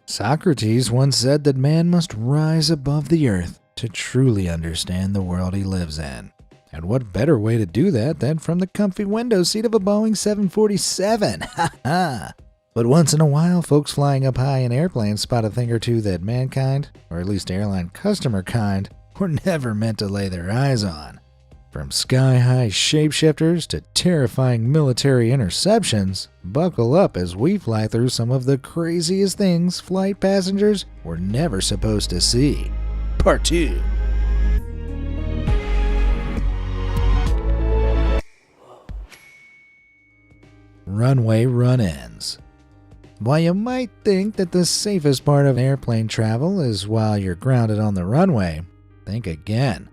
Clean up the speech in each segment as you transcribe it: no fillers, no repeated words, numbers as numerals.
Socrates once said that man must rise above the earth to truly understand the world he lives in. And what better way to do that than from the comfy window seat of a Boeing 747? Ha ha! But once in a while, folks flying up high in airplanes spot a thing or two that mankind, or at least airline customer kind, were never meant to lay their eyes on. From sky-high shapeshifters to terrifying military interceptions, buckle up as we fly through some of the craziest things flight passengers were never supposed to see. Part 2. Runway run-ins. While you might think that the safest part of airplane travel is while you're grounded on the runway, think again.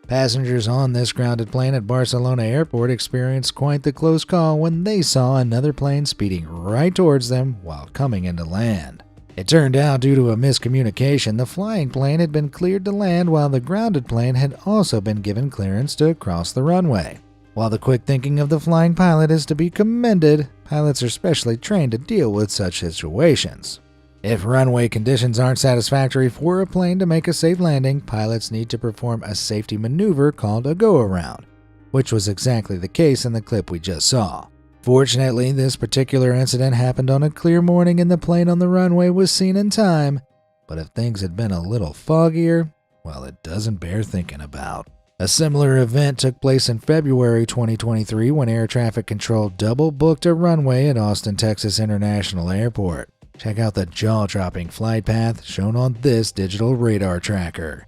Passengers on this grounded plane at Barcelona Airport experienced quite the close call when they saw another plane speeding right towards them while coming into land. It turned out, due to a miscommunication, the flying plane had been cleared to land while the grounded plane had also been given clearance to cross the runway. While the quick thinking of the flying pilot is to be commended, pilots are specially trained to deal with such situations. If runway conditions aren't satisfactory for a plane to make a safe landing, pilots need to perform a safety maneuver called a go-around, which was exactly the case in the clip we just saw. Fortunately, this particular incident happened on a clear morning and the plane on the runway was seen in time, but if things had been a little foggier, well, it doesn't bear thinking about. A similar event took place in February 2023 when air traffic control double-booked a runway at Austin, Texas International Airport. Check out the jaw-dropping flight path shown on this digital radar tracker.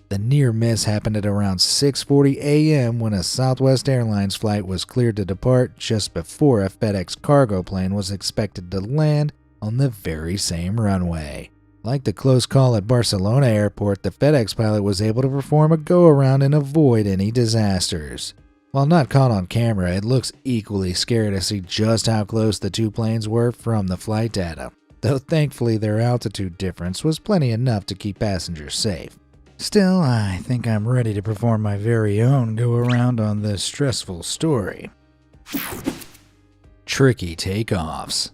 The near miss happened at around 6:40 a.m. when a Southwest Airlines flight was cleared to depart just before a FedEx cargo plane was expected to land on the very same runway. Like the close call at Barcelona Airport, the FedEx pilot was able to perform a go-around and avoid any disasters. While not caught on camera, it looks equally scary to see just how close the two planes were from the flight data, though thankfully their altitude difference was plenty enough to keep passengers safe. Still, I think I'm ready to perform my very own go-around on this stressful story. Tricky takeoffs.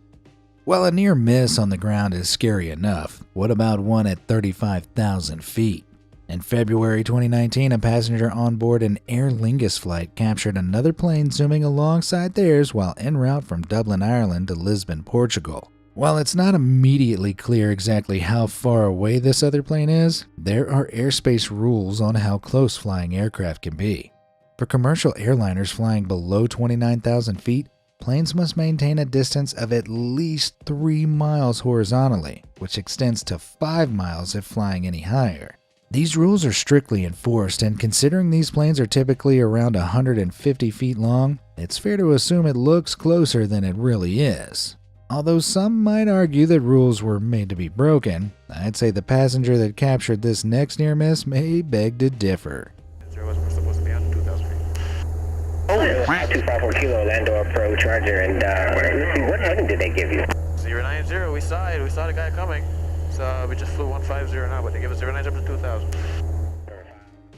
While a near miss on the ground is scary enough, what about one at 35,000 feet? In February 2019, a passenger on board an Aer Lingus flight captured another plane zooming alongside theirs while en route from Dublin, Ireland to Lisbon, Portugal. While it's not immediately clear exactly how far away this other plane is, there are airspace rules on how close flying aircraft can be. For commercial airliners flying below 29,000 feet, planes must maintain a distance of at least 3 miles horizontally, which extends to 5 miles if flying any higher. These rules are strictly enforced, and considering these planes are typically around 150 feet long, it's fair to assume it looks closer than it really is. Although some might argue that rules were made to be broken, I'd say the passenger that captured this next near miss may beg to differ. We're supposed to be on 2,000 feet. Oh, 254 Kilo Orlando approach, Roger, and let's see, what heading did they give you? 090, we saw it, we saw the guy coming. So we just flew 150 now, but they gave us 090 up to 2,000.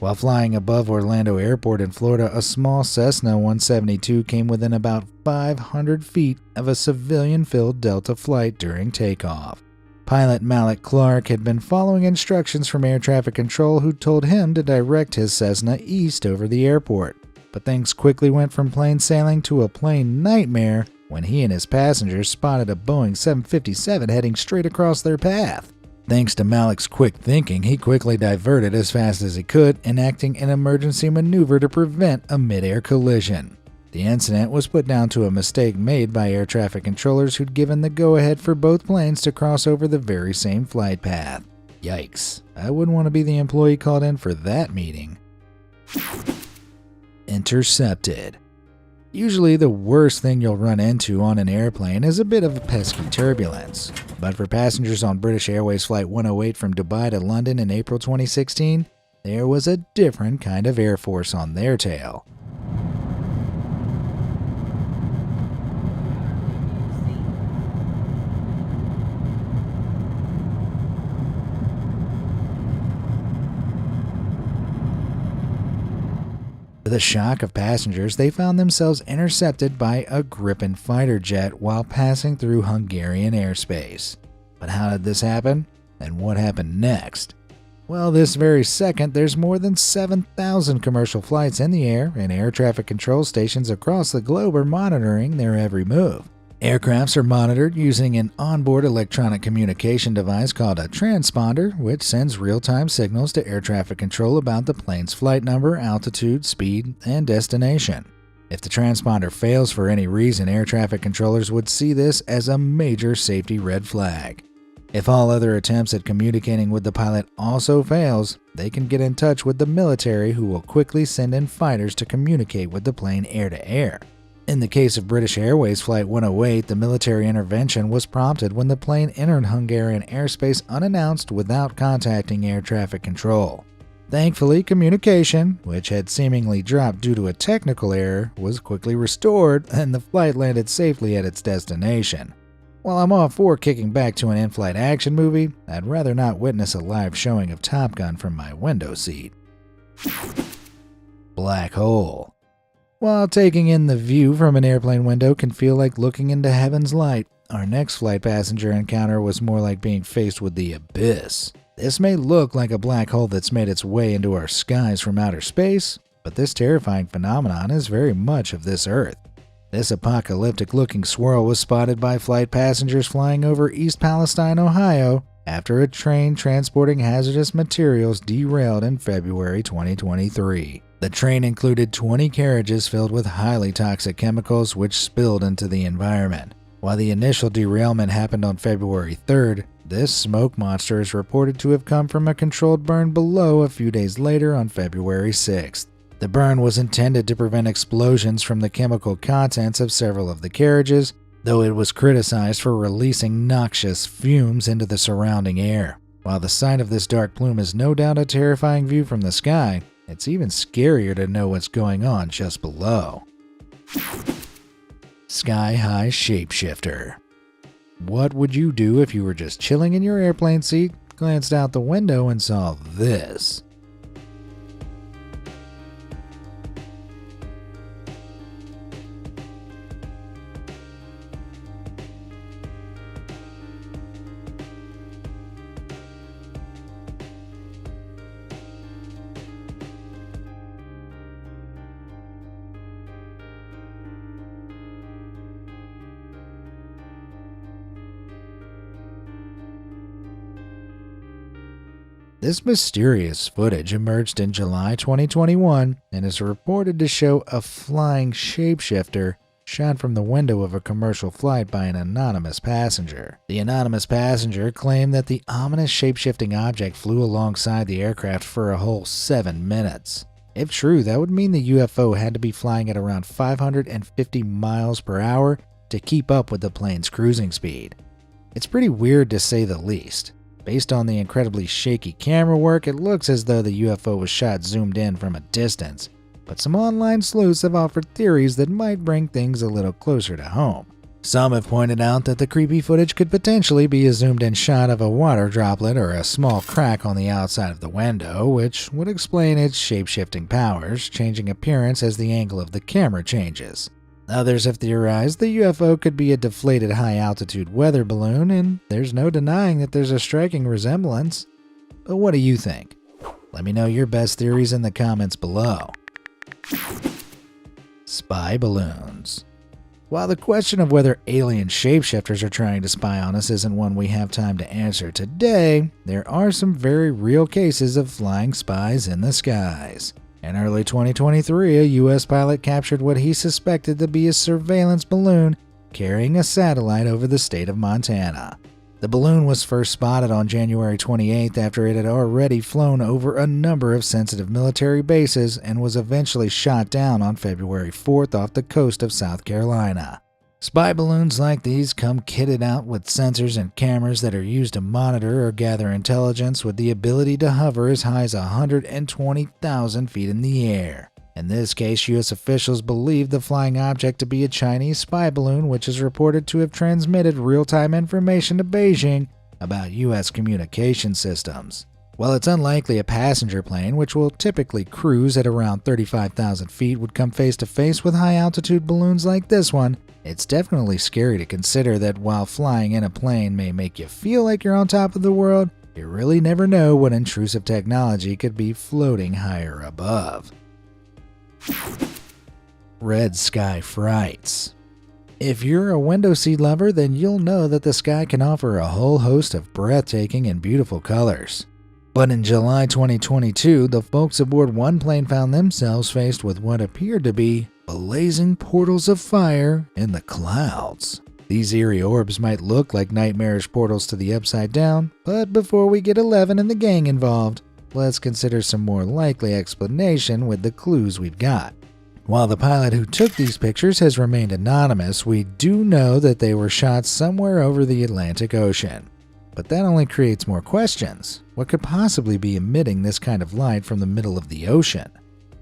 While flying above Orlando Airport in Florida, a small Cessna 172 came within about 500 feet of a civilian-filled Delta flight during takeoff. Pilot Malik Clark had been following instructions from air traffic control, who told him to direct his Cessna east over the airport. But things quickly went from plain sailing to a plain nightmare when he and his passengers spotted a Boeing 757 heading straight across their path. Thanks to Malik's quick thinking, he quickly diverted as fast as he could, enacting an emergency maneuver to prevent a mid-air collision. The incident was put down to a mistake made by air traffic controllers who'd given the go-ahead for both planes to cross over the very same flight path. Yikes, I wouldn't want to be the employee called in for that meeting. Intercepted. Usually the worst thing you'll run into on an airplane is a bit of pesky turbulence. But for passengers on British Airways Flight 108 from Dubai to London in April 2016, there was a different kind of Air Force on their tail. To the shock of passengers, they found themselves intercepted by a Gripen fighter jet while passing through Hungarian airspace. But how did this happen? And what happened next? Well, this very second, there's more than 7,000 commercial flights in the air, and air traffic control stations across the globe are monitoring their every move. Aircrafts are monitored using an onboard electronic communication device called a transponder, which sends real-time signals to air traffic control about the plane's flight number, altitude, speed, and destination. If the transponder fails for any reason, air traffic controllers would see this as a major safety red flag. If all other attempts at communicating with the pilot also fails, they can get in touch with the military, who will quickly send in fighters to communicate with the plane air-to-air. In the case of British Airways Flight 108, the military intervention was prompted when the plane entered Hungarian airspace unannounced without contacting air traffic control. Thankfully, communication, which had seemingly dropped due to a technical error, was quickly restored and the flight landed safely at its destination. While I'm all for kicking back to an in-flight action movie, I'd rather not witness a live showing of Top Gun from my window seat. Black hole. While taking in the view from an airplane window can feel like looking into heaven's light, our next flight passenger encounter was more like being faced with the abyss. This may look like a black hole that's made its way into our skies from outer space, but this terrifying phenomenon is very much of this Earth. This apocalyptic-looking swirl was spotted by flight passengers flying over East Palestine, Ohio, after a train transporting hazardous materials derailed in February 2023. The train included 20 carriages filled with highly toxic chemicals which spilled into the environment. While the initial derailment happened on February 3rd, this smoke monster is reported to have come from a controlled burn below a few days later on February 6th. The burn was intended to prevent explosions from the chemical contents of several of the carriages, though it was criticized for releasing noxious fumes into the surrounding air. While the sight of this dark plume is no doubt a terrifying view from the sky, it's even scarier to know what's going on just below. Sky-high shapeshifter. What would you do if you were just chilling in your airplane seat, glanced out the window, and saw this? This mysterious footage emerged in July 2021 and is reported to show a flying shapeshifter shot from the window of a commercial flight by an anonymous passenger. The anonymous passenger claimed that the ominous shapeshifting object flew alongside the aircraft for a whole 7 minutes. If true, that would mean the UFO had to be flying at around 550 miles per hour to keep up with the plane's cruising speed. It's pretty weird to say the least. Based on the incredibly shaky camera work, it looks as though the UFO was shot zoomed in from a distance, but some online sleuths have offered theories that might bring things a little closer to home. Some have pointed out that the creepy footage could potentially be a zoomed-in shot of a water droplet or a small crack on the outside of the window, which would explain its shape-shifting powers, changing appearance as the angle of the camera changes. Others have theorized the UFO could be a deflated high-altitude weather balloon, and there's no denying that there's a striking resemblance. But what do you think? Let me know your best theories in the comments below. Spy balloons. While the question of whether alien shapeshifters are trying to spy on us isn't one we have time to answer today, there are some very real cases of flying spies in the skies. In early 2023, a U.S. pilot captured what he suspected to be a surveillance balloon carrying a satellite over the state of Montana. The balloon was first spotted on January 28th after it had already flown over a number of sensitive military bases and was eventually shot down on February 4th off the coast of South Carolina. Spy balloons like these come kitted out with sensors and cameras that are used to monitor or gather intelligence with the ability to hover as high as 120,000 feet in the air. In this case, U.S. officials believe the flying object to be a Chinese spy balloon, which is reported to have transmitted real-time information to Beijing about U.S. communication systems. While it's unlikely a passenger plane, which will typically cruise at around 35,000 feet, would come face-to-face with high-altitude balloons like this one, it's definitely scary to consider that while flying in a plane may make you feel like you're on top of the world, you really never know what intrusive technology could be floating higher above. Red Sky Frights. If you're a window seat lover, then you'll know that the sky can offer a whole host of breathtaking and beautiful colors. But in July 2022, the folks aboard one plane found themselves faced with what appeared to be blazing portals of fire in the clouds. These eerie orbs might look like nightmarish portals to the upside down, but before we get 11 and the gang involved, let's consider some more likely explanation with the clues we've got. While the pilot who took these pictures has remained anonymous, we do know that they were shot somewhere over the Atlantic Ocean. But that only creates more questions. What could possibly be emitting this kind of light from the middle of the ocean?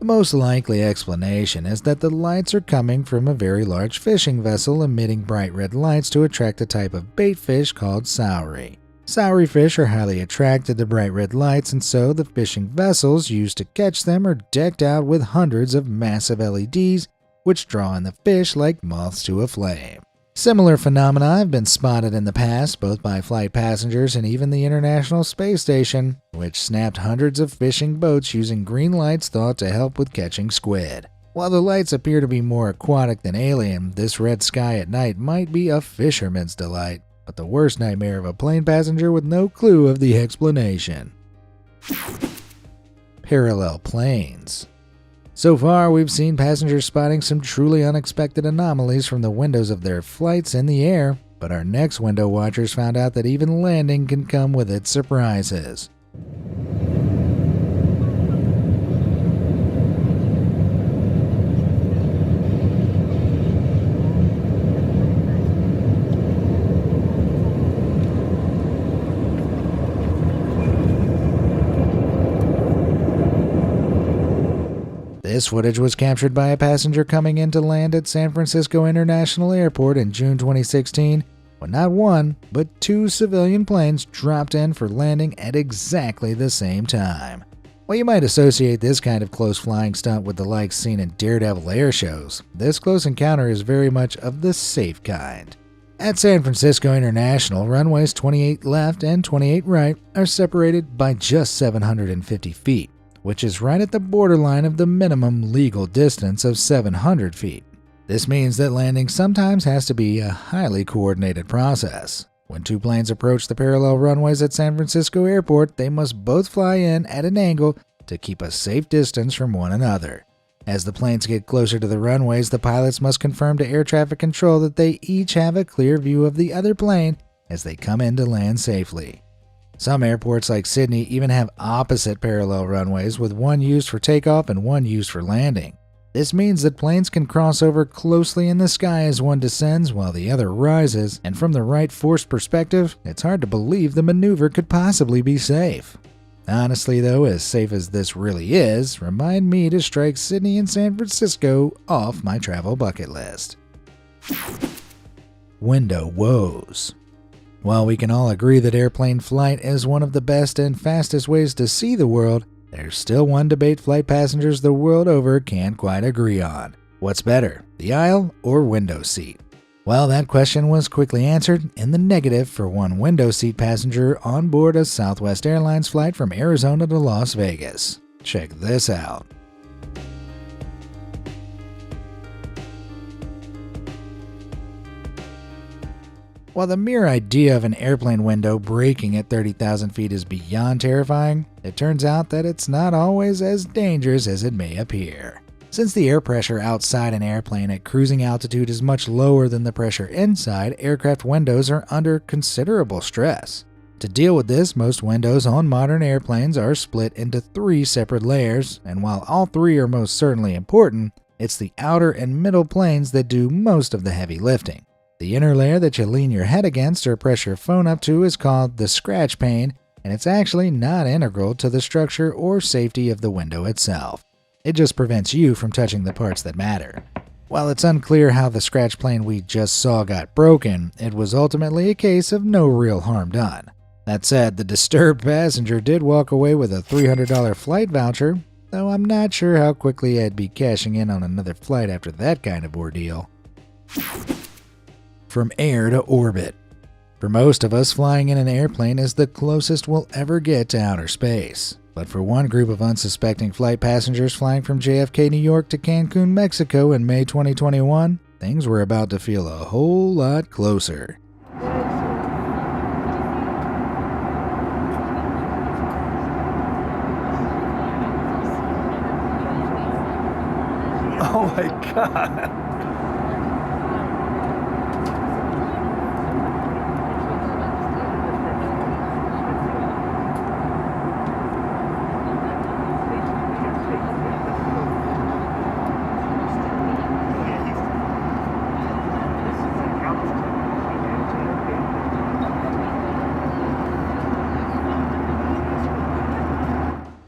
The most likely explanation is that the lights are coming from a very large fishing vessel emitting bright red lights to attract a type of bait fish called Sauri. Sauri fish are highly attracted to bright red lights, and so the fishing vessels used to catch them are decked out with hundreds of massive LEDs, which draw in the fish like moths to a flame. Similar phenomena have been spotted in the past, both by flight passengers and even the International Space Station, which snapped hundreds of fishing boats using green lights thought to help with catching squid. While the lights appear to be more aquatic than alien, this red sky at night might be a fisherman's delight, but the worst nightmare of a plane passenger with no clue of the explanation. Parallel planes. So far, we've seen passengers spotting some truly unexpected anomalies from the windows of their flights in the air, but our next window watchers found out that even landing can come with its surprises. This footage was captured by a passenger coming in to land at San Francisco International Airport in June 2016, when not one, but two civilian planes dropped in for landing at exactly the same time. While you might associate this kind of close flying stunt with the likes seen in Daredevil air shows, this close encounter is very much of the safe kind. At San Francisco International, runways 28 left and 28 right are separated by just 750 feet. Which is right at the borderline of the minimum legal distance of 700 feet. This means that landing sometimes has to be a highly coordinated process. When two planes approach the parallel runways at San Francisco Airport, they must both fly in at an angle to keep a safe distance from one another. As the planes get closer to the runways, the pilots must confirm to air traffic control that they each have a clear view of the other plane as they come in to land safely. Some airports like Sydney even have opposite parallel runways, with one used for takeoff and one used for landing. This means that planes can cross over closely in the sky as one descends while the other rises, and from the right force perspective, it's hard to believe the maneuver could possibly be safe. Honestly though, as safe as this really is, remind me to strike Sydney and San Francisco off my travel bucket list. Window woes. While we can all agree that airplane flight is one of the best and fastest ways to see the world, there's still one debate flight passengers the world over can't quite agree on. What's better, the aisle or window seat? Well, that question was quickly answered in the negative for one window seat passenger on board a Southwest Airlines flight from Arizona to Las Vegas. Check this out. While the mere idea of an airplane window breaking at 30,000 feet is beyond terrifying, it turns out that it's not always as dangerous as it may appear. Since the air pressure outside an airplane at cruising altitude is much lower than the pressure inside, aircraft windows are under considerable stress. To deal with this, most windows on modern airplanes are split into 3 separate layers, and while all 3 are most certainly important, it's the outer and middle planes that do most of the heavy lifting. The inner layer that you lean your head against or press your phone up to is called the scratch pane, and it's actually not integral to the structure or safety of the window itself. It just prevents you from touching the parts that matter. While it's unclear how the scratch plane we just saw got broken, it was ultimately a case of no real harm done. That said, the disturbed passenger did walk away with a $300 flight voucher, though I'm not sure how quickly I'd be cashing in on another flight after that kind of ordeal. From air to orbit. For most of us, flying in an airplane is the closest we'll ever get to outer space. But for one group of unsuspecting flight passengers flying from JFK, New York to Cancun, Mexico in May 2021, things were about to feel a whole lot closer. Oh my God.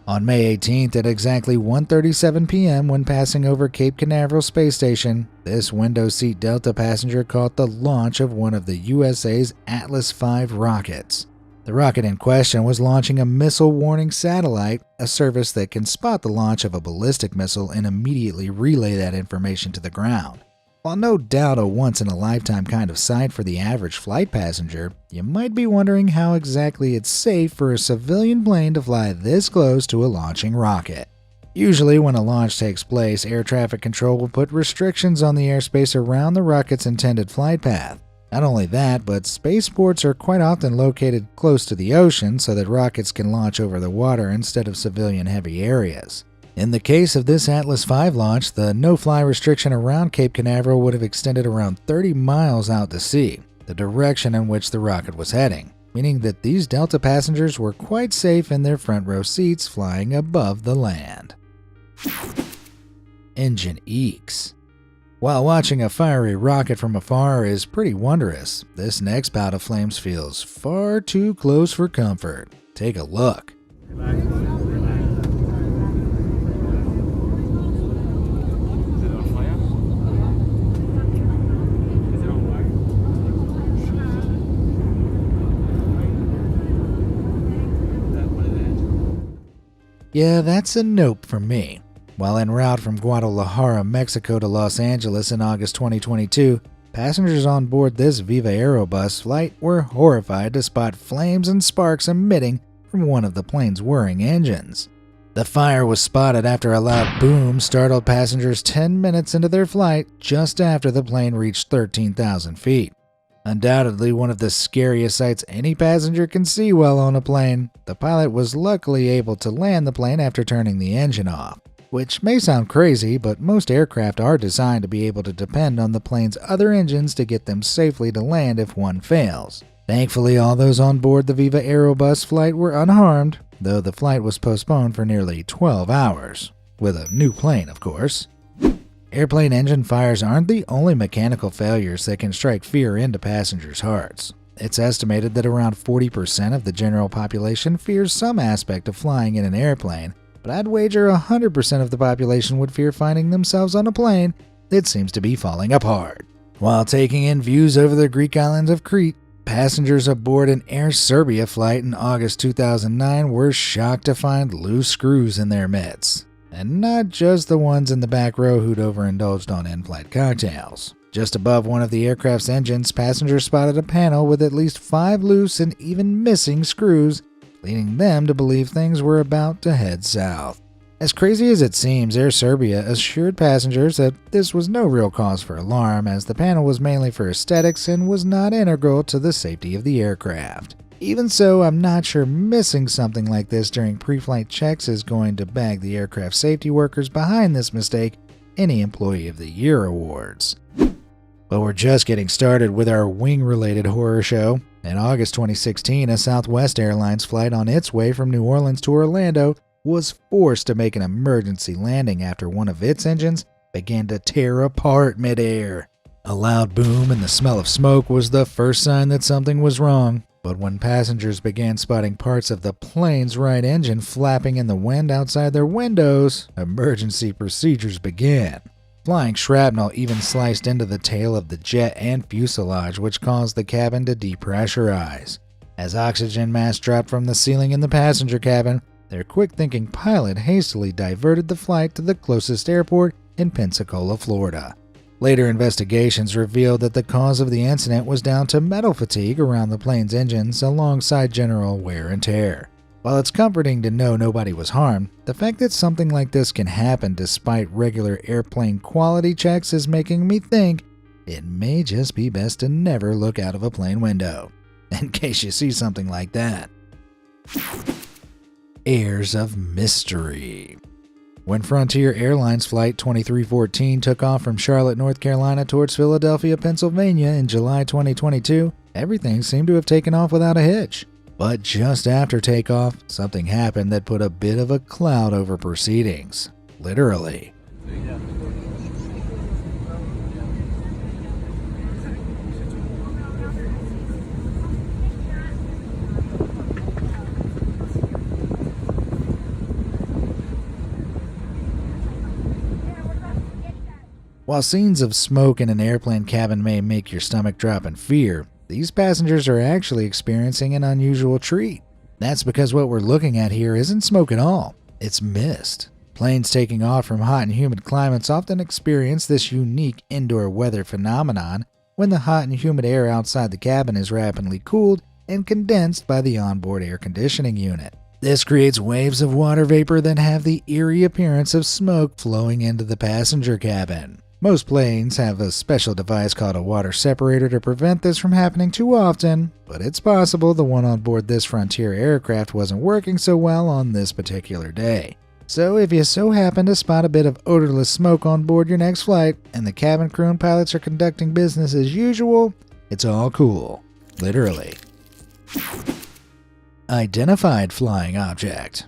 On May 18th at exactly 1:37 p.m. when passing over Cape Canaveral Space Station, this window seat Delta passenger caught the launch of one of the USA's Atlas V rockets. The rocket in question was launching a missile warning satellite, a service that can spot the launch of a ballistic missile and immediately relay that information to the ground. While no doubt a once-in-a-lifetime kind of sight for the average flight passenger, you might be wondering how exactly it's safe for a civilian plane to fly this close to a launching rocket. Usually when a launch takes place, air traffic control will put restrictions on the airspace around the rocket's intended flight path. Not only that, but spaceports are quite often located close to the ocean so that rockets can launch over the water instead of civilian-heavy areas. In the case of this Atlas V launch, the no-fly restriction around Cape Canaveral would have extended around 30 miles out to sea, the direction in which the rocket was heading, meaning that these Delta passengers were quite safe in their front row seats flying above the land. Engine eeks. While watching a fiery rocket from afar is pretty wondrous, this next bout of flames feels far too close for comfort. Take a look. Yeah, that's a nope from me. While en route from Guadalajara, Mexico to Los Angeles in August 2022, passengers on board this Viva Aerobus flight were horrified to spot flames and sparks emitting from one of the plane's whirring engines. The fire was spotted after a loud boom startled passengers 10 minutes into their flight just after the plane reached 13,000 feet. Undoubtedly one of the scariest sights any passenger can see while on a plane, the pilot was luckily able to land the plane after turning the engine off. Which may sound crazy, but most aircraft are designed to be able to depend on the plane's other engines to get them safely to land if one fails. Thankfully, all those on board the Viva Aerobus flight were unharmed, though the flight was postponed for nearly 12 hours. With a new plane, of course. Airplane engine fires aren't the only mechanical failures that can strike fear into passengers' hearts. It's estimated that around 40% of the general population fears some aspect of flying in an airplane, but I'd wager 100% of the population would fear finding themselves on a plane that seems to be falling apart. While taking in views over the Greek island of Crete, passengers aboard an Air Serbia flight in August 2009 were shocked to find loose screws in their midst. And not just the ones in the back row who'd overindulged on in-flight cocktails. Just above one of the aircraft's engines, passengers spotted a panel with at least 5 loose and even missing screws, leading them to believe things were about to head south. As crazy as it seems, Air Serbia assured passengers that this was no real cause for alarm, as the panel was mainly for aesthetics and was not integral to the safety of the aircraft. Even so, I'm not sure missing something like this during pre-flight checks is going to bag the aircraft safety workers behind this mistake any Employee of the Year awards. But we're just getting started with our wing-related horror show. In August 2016, a Southwest Airlines flight on its way from New Orleans to Orlando was forced to make an emergency landing after one of its engines began to tear apart midair. A loud boom and the smell of smoke was the first sign that something was wrong, but when passengers began spotting parts of the plane's right engine flapping in the wind outside their windows, emergency procedures began. Flying shrapnel even sliced into the tail of the jet and fuselage, which caused the cabin to depressurize. As oxygen masks dropped from the ceiling in the passenger cabin, their quick-thinking pilot hastily diverted the flight to the closest airport in Pensacola, Florida. Later investigations revealed that the cause of the incident was down to metal fatigue around the plane's engines alongside general wear and tear. While it's comforting to know nobody was harmed, the fact that something like this can happen despite regular airplane quality checks is making me think it may just be best to never look out of a plane window, in case you see something like that. Airs of mystery. When Frontier Airlines Flight 2314 took off from Charlotte, North Carolina towards Philadelphia, Pennsylvania in July 2022, everything seemed to have taken off without a hitch. But just after takeoff, something happened that put a bit of a cloud over proceedings. Literally. While scenes of smoke in an airplane cabin may make your stomach drop in fear, these passengers are actually experiencing an unusual treat. That's because what we're looking at here isn't smoke at all, it's mist. Planes taking off from hot and humid climates often experience this unique indoor weather phenomenon when the hot and humid air outside the cabin is rapidly cooled and condensed by the onboard air conditioning unit. This creates waves of water vapor that have the eerie appearance of smoke flowing into the passenger cabin. Most planes have a special device called a water separator to prevent this from happening too often, but it's possible the one on board this Frontier aircraft wasn't working so well on this particular day. So if you so happen to spot a bit of odorless smoke on board your next flight, and the cabin crew and pilots are conducting business as usual, it's all cool. Literally. Identified flying object.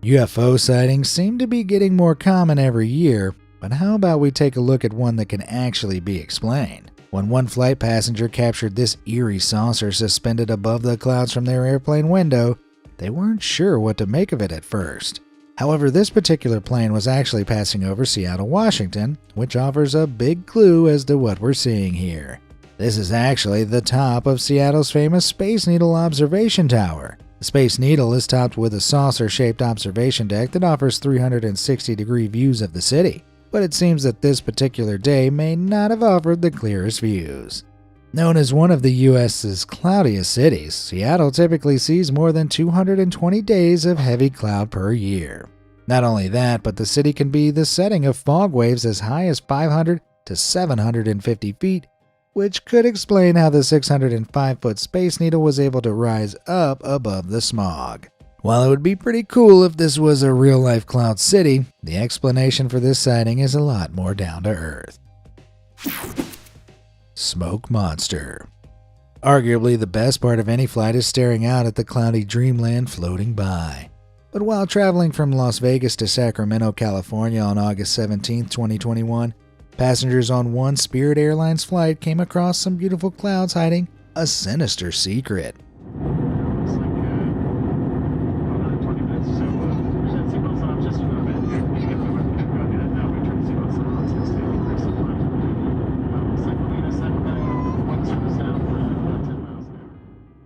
UFO sightings seem to be getting more common every year, but how about we take a look at one that can actually be explained? When one flight passenger captured this eerie saucer suspended above the clouds from their airplane window, they weren't sure what to make of it at first. However, this particular plane was actually passing over Seattle, Washington, which offers a big clue as to what we're seeing here. This is actually the top of Seattle's famous Space Needle Observation Tower. The Space Needle is topped with a saucer-shaped observation deck that offers 360-degree views of the city. But it seems that this particular day may not have offered the clearest views. Known as one of the U.S.'s cloudiest cities, Seattle typically sees more than 220 days of heavy cloud per year. Not only that, but the city can be the setting of fog waves as high as 500 to 750 feet, which could explain how the 605-foot Space Needle was able to rise up above the smog. While it would be pretty cool if this was a real-life cloud city, the explanation for this sighting is a lot more down to earth. Smoke monster. Arguably the best part of any flight is staring out at the cloudy dreamland floating by. But while traveling from Las Vegas to Sacramento, California on August 17, 2021, passengers on one Spirit Airlines flight came across some beautiful clouds hiding a sinister secret.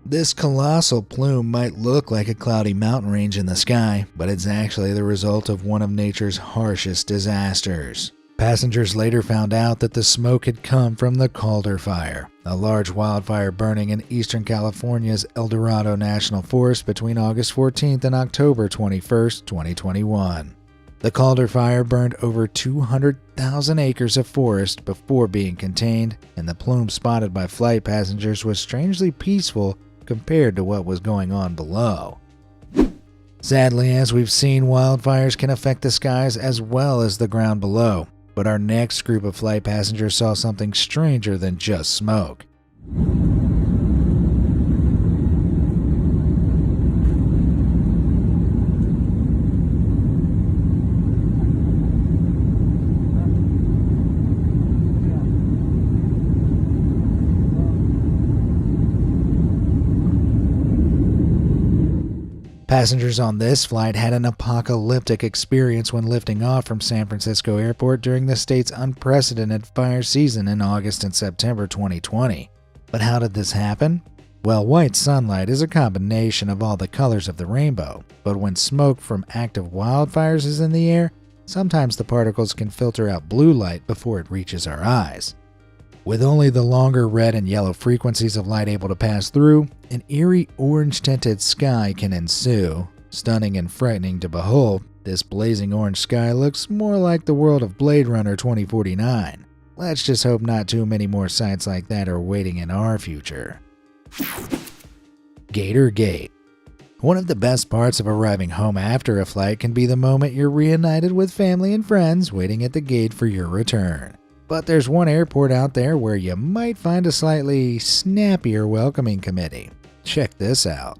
This colossal plume might look like a cloudy mountain range in the sky, but it's actually the result of one of nature's harshest disasters. Passengers later found out that the smoke had come from the Calder Fire, a large wildfire burning in eastern California's El Dorado National Forest between August 14th and October 21st, 2021. The Calder Fire burned over 200,000 acres of forest before being contained, and the plume spotted by flight passengers was strangely peaceful compared to what was going on below. Sadly, as we've seen, wildfires can affect the skies as well as the ground below, But our next group of flight passengers saw something stranger than just smoke. Passengers on this flight had an apocalyptic experience when lifting off from San Francisco Airport during the state's unprecedented fire season in August and September 2020. But how did this happen? Well, white sunlight is a combination of all the colors of the rainbow, but when smoke from active wildfires is in the air, sometimes the particles can filter out blue light before it reaches our eyes. With only the longer red and yellow frequencies of light able to pass through, an eerie orange-tinted sky can ensue. Stunning and frightening to behold, this blazing orange sky looks more like the world of Blade Runner 2049. Let's just hope not too many more sights like that are waiting in our future. Gator Gate. One of the best parts of arriving home after a flight can be the moment you're reunited with family and friends waiting at the gate for your return. But there's one airport out there where you might find a slightly snappier welcoming committee. Check this out.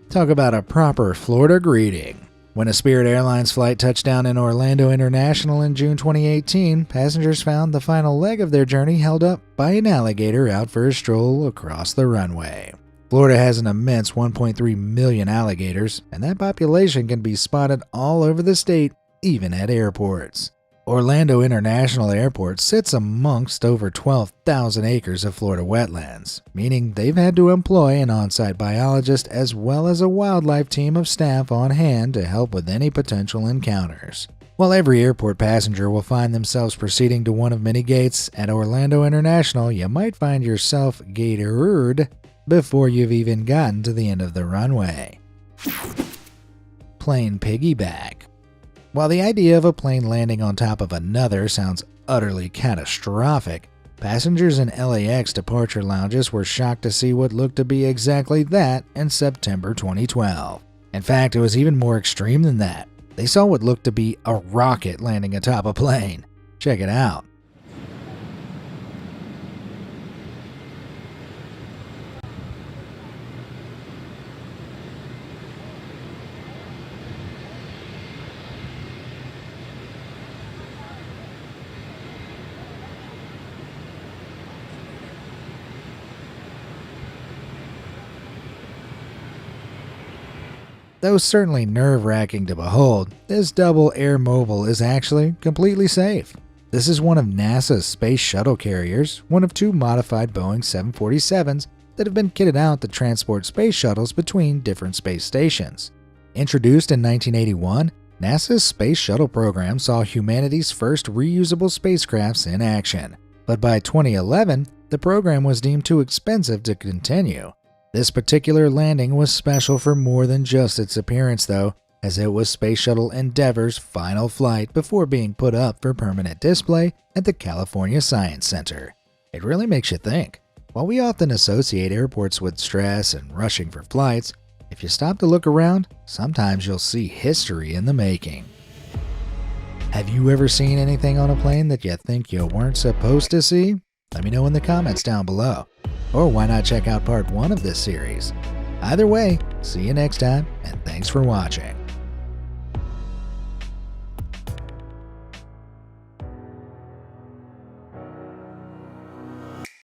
Talk about a proper Florida greeting. When a Spirit Airlines flight touched down in Orlando International in June 2018, passengers found the final leg of their journey held up by an alligator out for a stroll across the runway. Florida has an immense 1.3 million alligators, and that population can be spotted all over the state, even at airports. Orlando International Airport sits amongst over 12,000 acres of Florida wetlands, meaning they've had to employ an on-site biologist as well as a wildlife team of staff on hand to help with any potential encounters. While every airport passenger will find themselves proceeding to one of many gates, at Orlando International you might find yourself gatored before you've even gotten to the end of the runway. Plane piggyback. While the idea of a plane landing on top of another sounds utterly catastrophic, passengers in LAX departure lounges were shocked to see what looked to be exactly that in September 2012. In fact, it was even more extreme than that. They saw what looked to be a rocket landing atop a plane. Check it out. Though certainly nerve-wracking to behold, this double air mobile is actually completely safe. This is one of NASA's space shuttle carriers, one of two modified Boeing 747s that have been kitted out to transport space shuttles between different space stations. Introduced in 1981, NASA's space shuttle program saw humanity's first reusable spacecrafts in action. But by 2011, the program was deemed too expensive to continue. This particular landing was special for more than just its appearance though, as it was Space Shuttle Endeavour's final flight before being put up for permanent display at the California Science Center. It really makes you think. While we often associate airports with stress and rushing for flights, if you stop to look around, sometimes you'll see history in the making. Have you ever seen anything on a plane that you think you weren't supposed to see? Let me know in the comments down below. Or why not check out part 1 of this series? Either way, see you next time, and thanks for watching.